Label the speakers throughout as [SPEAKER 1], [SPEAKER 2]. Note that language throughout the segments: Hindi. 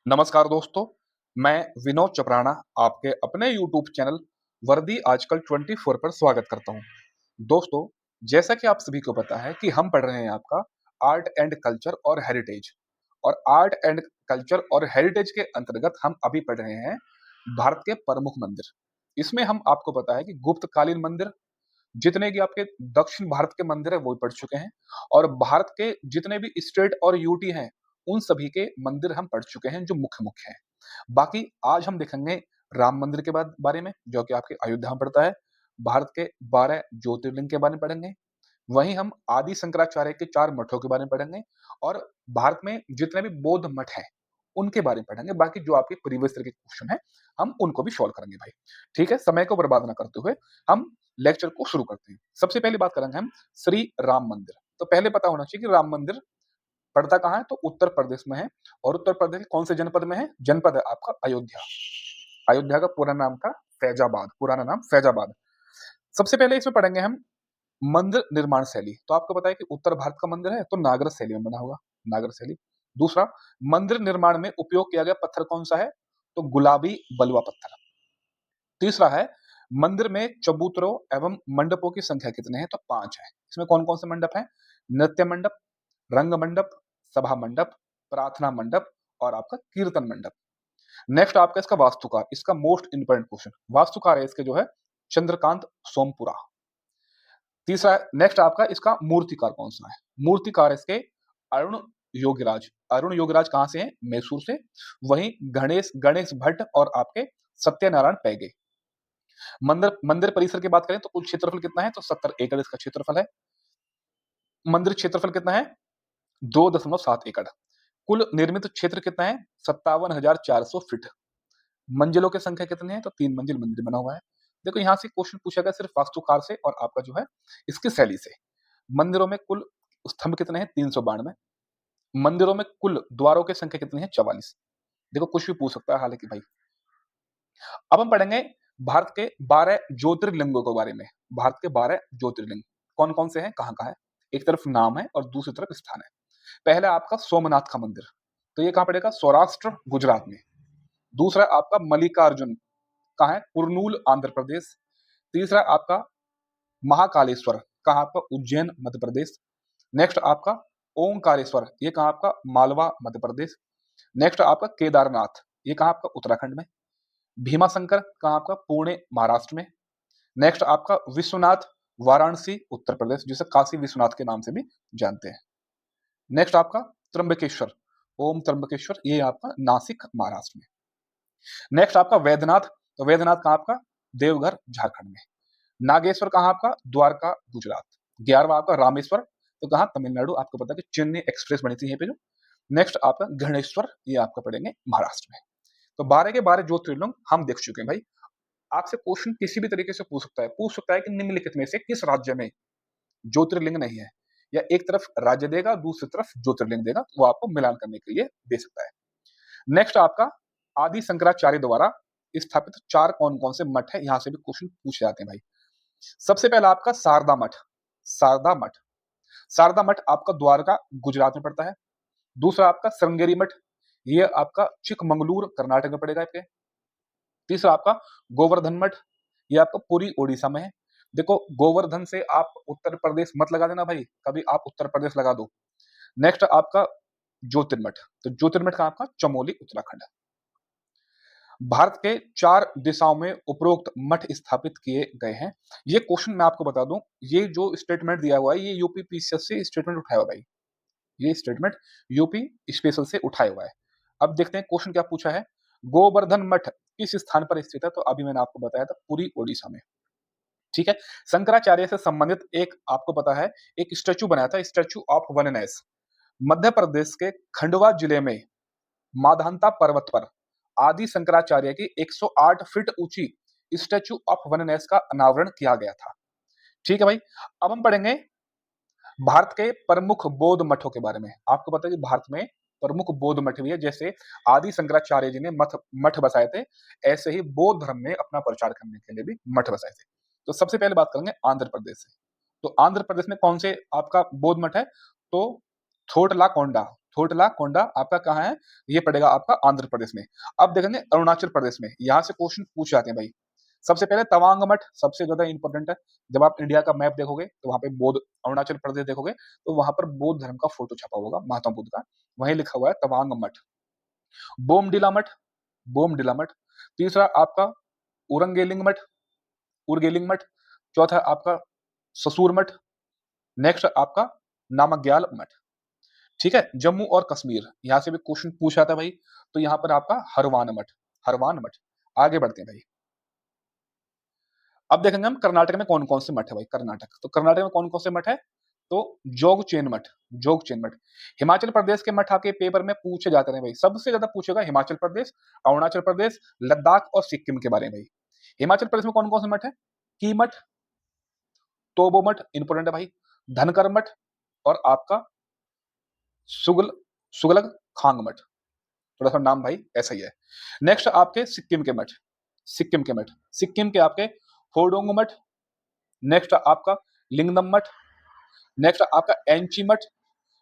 [SPEAKER 1] नमस्कार दोस्तों, मैं विनोद चपराना आपके अपने YouTube चैनल वर्दी आजकल 24 पर स्वागत करता हूं। दोस्तों, जैसा कि आप सभी को पता है कि हम पढ़ रहे हैं आपका आर्ट एंड कल्चर और हेरिटेज और आर्ट एंड कल्चर और हेरिटेज के अंतर्गत हम अभी पढ़ रहे हैं भारत के प्रमुख मंदिर। इसमें हम आपको पता है कि गुप्तकालीन मंदिर जितने कि आपके दक्षिण भारत के मंदिर है वो पढ़ चुके हैं और भारत के जितने भी स्टेट और यूटी हैं उन सभी के मंदिर हम पढ़ चुके हैं जो मुख्य मुख्य हैं। बाकी आज हम देखेंगे राम मंदिर के बारे में जो कि आपके अयोध्या में पड़ता है। भारत के 12 ज्योतिर्लिंग के बारे में पढ़ेंगे। वहीं हम आदि शंकराचार्य के 4 मठों के बारे में पढ़ेंगे और भारत में जितने भी बौद्ध मठ हैं, उनके बारे में पढ़ेंगे। बाकी जो आपके प्रीवियस ईयर के क्वेश्चन हैं, हम उनको भी सॉल्व करेंगे भाई। ठीक है? समय को बर्बाद ना करते हुए हम लेक्चर को शुरू करते हैं। सबसे पहली बात करेंगे हम श्री राम मंदिर। तो पहले पता होना चाहिए कि राम मंदिर पड़ता कहाँ है? तो उत्तर प्रदेश में है और उत्तर प्रदेश के कौन से जनपद में है? जनपद है आपका अयोध्या। अयोध्या का पूरा नाम था फैजाबाद, पुराना नाम फैजाबाद। सबसे पहले इसमें पढ़ेंगे हम मंदिर निर्माण शैली। तो आपको पता है कि उत्तर भारत का मंदिर है तो नागर शैली में बना होगा, नागर शैली। दूसरा, मंदिर निर्माण में उपयोग किया गया पत्थर कौन सा है? तो गुलाबी बलुआ पत्थर। तीसरा है मंदिर में चबूतरों एवं मंडपों की संख्या कितने हैं? तो 5 है। इसमें कौन कौन से मंडप हैं? नृत्य मंडप, रंग मंडप, सभा मंडप, प्रार्थना मंडप और आपका कीर्तन मंडप। नेक्स्ट आपका इसका वास्तुकार, इसका मोस्ट इंपोर्टेंट क्वेश्चन। वास्तुकार है इसके जो है चंद्रकांत सोमपुरा। तीसरा नेक्स्ट आपका इसका मूर्तिकार कौन सा है? मूर्तिकार इसके अरुण योगीराज। अरुण योगीराज कहां से हैं? मैसूर से। वहीं गणेश गणेश भट्ट और आपके सत्यनारायण पैगे। मंदिर मंदिर परिसर की बात करें तो कुल क्षेत्रफल कितना है? तो 70 एकड़ इसका क्षेत्रफल है। मंदिर क्षेत्रफल कितना है? 2.7 एकड़। कुल निर्मित क्षेत्र कितना है? 57,400 फीट। मंजिलों की संख्या कितनी है? तो 3 मंजिल मंदिर बना हुआ है। देखो यहाँ से क्वेश्चन पूछा गया सिर्फ वास्तुकार से और आपका जो है इसकी शैली से। मंदिरों में कुल स्तंभ कितने हैं? 392। मंदिरों में कुल द्वारों की संख्या कितनी है? 44। देखो कुछ भी पूछ सकता है हालांकि भाई। अब हम पढ़ेंगे भारत के 12 ज्योतिर्लिंगों के बारे में। भारत के 12 ज्योतिर्लिंग कौन कौन से हैं, कहाँ कहाँ है? एक तरफ नाम है और दूसरी तरफ स्थान है। पहला आपका सोमनाथ का मंदिर, तो ये कहाँ पड़ेगा? सौराष्ट्र गुजरात में। दूसरा आपका मल्लिकार्जुन, कहाँ है? कुरनूल आंध्र प्रदेश। तीसरा आपका महाकालेश्वर, कहाँ आपका? उज्जैन मध्य प्रदेश। नेक्स्ट आपका ओंकारेश्वर, ये कहाँ आपका? मालवा मध्य प्रदेश। नेक्स्ट आपका केदारनाथ, ये कहाँ आपका? उत्तराखंड में। भीमाशंकर कहाँ आपका? पुणे महाराष्ट्र में। नेक्स्ट आपका विश्वनाथ, वाराणसी उत्तर प्रदेश, जिसे काशी विश्वनाथ के नाम से भी जानते हैं। नेक्स्ट आपका त्र्यंबकेश्वर, ओम त्र्यंबकेश्वर, ये आपका नासिक महाराष्ट्र में। नेक्स्ट आपका वैद्यनाथ, तो वैद्यनाथ कहाँ आपका? देवघर झारखंड में। नागेश्वर कहाँ आपका? द्वारका गुजरात। 11वां आपका रामेश्वर, तो कहाँ? तमिलनाडु। आपको पता है कि चेन्नई एक्सप्रेस बनी थी यहीं पे जो। नेक्स्ट आपका गणेश्वर, ये आपका पड़ेंगे महाराष्ट्र में। तो 12 के 12 ज्योतिर्लिंग हम देख चुके हैं भाई। आपसे क्वेश्चन किसी भी तरीके से पूछ सकता है कि निम्नलिखित में से किस राज्य में ज्योतिर्लिंग नहीं है, या एक तरफ राज्य देगा दूसरी तरफ ज्योतिर्लिंग देगा, वो आपको मिलान करने के लिए दे सकता है। नेक्स्ट आपका आदि शंकराचार्य द्वारा स्थापित 4 कौन कौन से मठ है, यहां से भी क्वेश्चन पूछे जाते हैं भाई। सबसे पहला आपका शारदा मठ। शारदा मठ, शारदा मठ आपका द्वारका गुजरात में पड़ता है। दूसरा आपका श्रृंगेरी मठ, ये आपका चिकमंगलूर कर्नाटक में पड़ेगा आपके। तीसरा आपका गोवर्धन मठ, ये आपका पुरी ओडिशा में है। देखो गोवर्धन से आप उत्तर प्रदेश मत लगा देना भाई, कभी आप उत्तर प्रदेश लगा दो। नेक्स्ट आपका ज्योतिर्मठ, तो ज्योतिर्मठ का आपका चमोली उत्तराखंड। भारत के 4 दिशाओं में उपरोक्त मठ स्थापित किए गए हैं। ये क्वेश्चन मैं आपको बता दूं, ये जो स्टेटमेंट दिया हुआ है ये यूपी पीसीएस से स्टेटमेंट उठाया हुआ है भाई। ये स्टेटमेंट यूपी स्पेशल से उठाया हुआ है। अब देखते हैं क्वेश्चन क्या पूछा है। गोवर्धन मठ किस स्थान पर स्थित है? तो अभी मैंने आपको बताया था पुरी ओडिशा में। ठीक है। शंकराचार्य से संबंधित एक आपको पता है एक स्टैचू बनाया था, statue of oneness. Madhya Pradesh के खंडवा जिले में माधानता पर्वत पर आदि शंकराचार्य की 108 फीट ऊंची स्टैचू ऑफ वननेस का अनावरण किया गया था। ठीक है भाई। अब हम पढ़ेंगे भारत के प्रमुख बौद्ध मठों के बारे में। आपको पता है कि भारत में प्रमुख बौद्ध मठ भी है, जैसे आदि शंकराचार्य जी ने मठ मठ बसाए थे, ऐसे ही बौद्ध धर्म ने अपना प्रचार करने के लिए भी मठ बसाए थे। तो सबसे पहले बात करेंगे आंध्र प्रदेश से। तो आंध्र प्रदेश में कौन से आपका बौद्ध मठ है? तो थोटलाकोंडा, थोटला कोंडा आपका कहाँ है? ये पड़ेगा आपका आंध्र प्रदेश में। अब देखेंगे अरुणाचल प्रदेश में, यहाँ से क्वेश्चन पूछ जाते हैं भाई। सबसे पहले तवांग मठ सबसे ज्यादा इंपॉर्टेंट है। जब आप इंडिया का मैप देखोगे तो वहां पे बौद्ध, अरुणाचल प्रदेश देखोगे तो वहां पर बौद्ध धर्म का फोटो छपा होगा, महात्मा बुद्ध का, वहीं लिखा हुआ है तवांग मठ। बोमडिला मठ, बोमडिला मठ। तीसरा आपका उरंगेलिंग मठ, उरगेलिंग मठ। चौथा आपका ससुर मठ। नेक्स्ट आपका नामग्याल मठ। ठीक है, जम्मू और कश्मीर, यहाँ से भी क्वेश्चन पूछा था भाई, तो यहाँ पर आपका हरवान मठ, हरवान मठ। आगे बढ़ते हैं भाई। अब देखेंगे हम कर्नाटक में कौन कौन से मठ है भाई। कर्नाटक, तो कर्नाटक में कौन कौन से मठ है? तो जोगचेन मठ, जोगचेन मठ। हिमाचल प्रदेश के मठ आपके पेपर में पूछे जाते रहे भाई, सबसे ज्यादा पूछेगा हिमाचल प्रदेश, अरुणाचल प्रदेश, लद्दाख और सिक्किम के बारे में भाई। हिमाचल प्रदेश में कौन कौन से मठ है? की मठ, तोबो मठ इंपोर्टेंट है भाई, धनकर मठ और आपका सुगल सुगलक खांग मठ। थोड़ा सा नाम भाई ऐसा ही है। नेक्स्ट आपके सिक्किम के मठ, सिक्किम के मठ, सिक्किम के आपके होडोंग मठ। नेक्स्ट आपका लिंगदम मठ। नेक्स्ट आपका एंची मठ।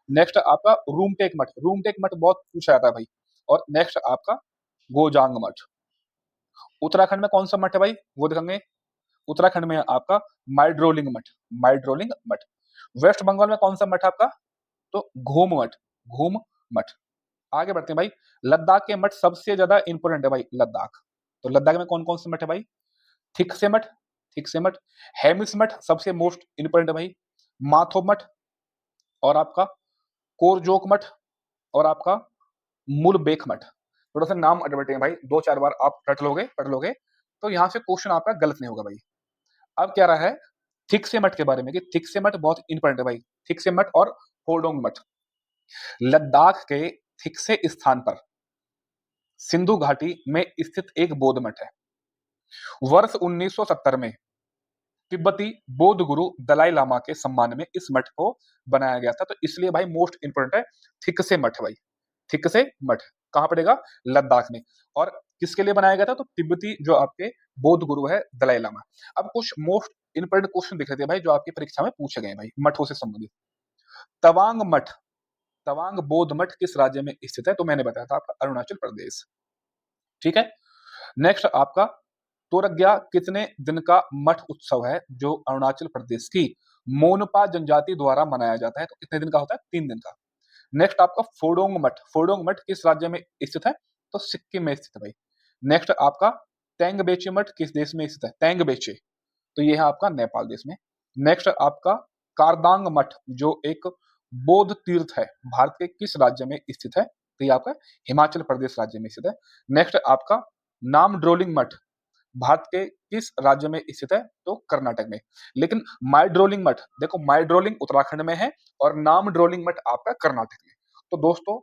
[SPEAKER 1] नेक्स्ट आपका रूमटेक मठ, रूमटेक मठ बहुत पूछा जाता है भाई। और नेक्स्ट आपका गोजांग मठ। उत्तराखंड में कौन सा मठ है भाई, वो देखेंगे। उत्तराखंड में आपका माइड्रोलिंग मठ, माइड्रोलिंग मठ। वेस्ट बंगाल में कौन सा मठ है आपका? तो घूम मठ, घूम मठ। आगे बढ़ते हैं भाई। लद्दाख के मठ सबसे ज्यादा इंपोर्टेंट है भाई, लद्दाख। तो लद्दाख में कौन कौन से मठ है भाई? थिकसे मठ, थिकसे मठ। हेमिस मठ सबसे मोस्ट इंपोर्टेंट है भाई, माथो मठ और आपका कोरजोक मठ और आपका मुलबेख मठ। थोड़ा सा नाम अटपटे हैं भाई, दो चार बार आप रट लोगे, पढ़ लोगे तो यहाँ से क्वेश्चन आपका गलत नहीं होगा भाई। अब क्या रहा है थिकसे मठ के बारे में, कि थिकसे मठ बहुत इंपोर्टेंट है भाई। थिकसे मठ और होडोंग मठ। लद्दाख के थिकसे स्थान पर सिंधु घाटी में स्थित एक बौद्ध मठ है। वर्ष 1970 में तिब्बती बौद्ध गुरु दलाई लामा के सम्मान में इस मठ को बनाया गया था, तो इसलिए भाई मोस्ट इंपोर्टेंट है थिकसे मठ भाई। थिकसे मठ कहाँ पड़ेगा? लद्दाख में। और किसके लिए बनाया गया था? तो तिब्बती जो आपके बौद्ध गुरु है दलाई लामा। अब कुछ मोस्ट इंपोर्टेंट क्वेश्चन दिख रहे थे भाई जो आपकी परीक्षा में पूछे गए भाई मठों से संबंधित। तवांग मठ, तवांग बौद्ध मठ किस राज्य में स्थित है? तो मैंने बताया था आपका अरुणाचल प्रदेश। ठीक है। नेक्स्ट आपका तोरग्या कितने दिन का मठ उत्सव है जो अरुणाचल प्रदेश की मोनपा जनजाति द्वारा मनाया जाता है? तो कितने दिन का होता है? 3 दिन का। नेक्स्ट आपका फोडोंग मठ, फोडोंग मठ किस राज्य में स्थित है? तो सिक्किम में स्थित है भाई। नेक्स्ट आपका तेंगबेचे मठ किस देश में स्थित है? तेंगबेचे, तो ये है आपका नेपाल देश में। नेक्स्ट आपका कारदांग मठ जो एक बौद्ध तीर्थ है, भारत के किस राज्य में स्थित है? तो ये आपका हिमाचल प्रदेश राज्य में स्थित है। नेक्स्ट आपका नाम ड्रोलिंग मठ भारत के किस राज्य में स्थित है? तो कर्नाटक में। लेकिन माइड्रोलिंग मठ देखो, माइड्रोलिंग उत्तराखंड में है और नाम ड्रोलिंग मठ आपका कर्नाटक में। तो दोस्तों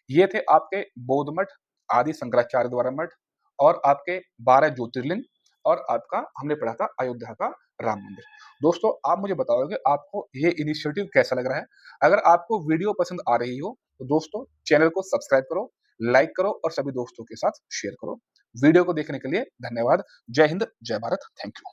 [SPEAKER 1] ये थे आपके बौद्ध मठ, आदि शंकराचार्य द्वारा मठ और आपके 12 ज्योतिर्लिंग और आपका हमने पढ़ा था अयोध्या का राम मंदिर। दोस्तों आप मुझे बताओगे आपको ये इनिशिएटिव कैसा लग रहा है? अगर आपको वीडियो पसंद आ रही हो तो दोस्तों चैनल को सब्सक्राइब करो, लाइक करो और सभी दोस्तों के साथ शेयर करो। वीडियो को देखने के लिए धन्यवाद। जय हिंद, जय भारत, थैंक यू।